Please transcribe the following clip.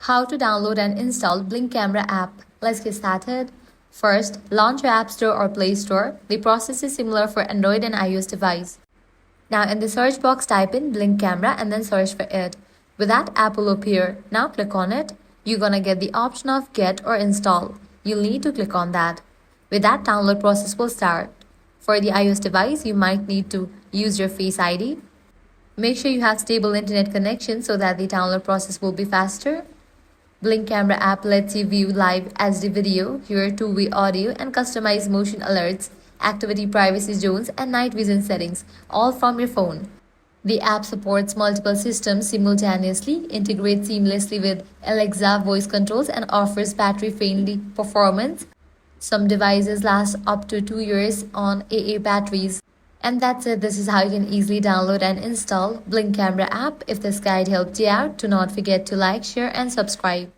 How to download and install Blink Camera app. Let's get started. First, launch your App Store or Play Store. The process is similar for Android and iOS device. Now in the search box type in Blink Camera and then search for it. With that, app will appear. Now click on it. You're gonna get the option of get or install. You'll need to click on that. With that, download process will start. For the iOS device, you might need to use your Face ID. Make sure you have stable internet connection so that the download process will be faster. Blink Camera app lets you view live HD video, hear two-way audio, and customize motion alerts, activity privacy zones, and night vision settings, all from your phone. The app supports multiple systems simultaneously, integrates seamlessly with Alexa voice controls, and offers battery-friendly performance. Some devices last up to 2 years on AA batteries. And that's it. This is how you can easily download and install Blink Camera app. If this guide helped you out, do not forget to like, share, and subscribe.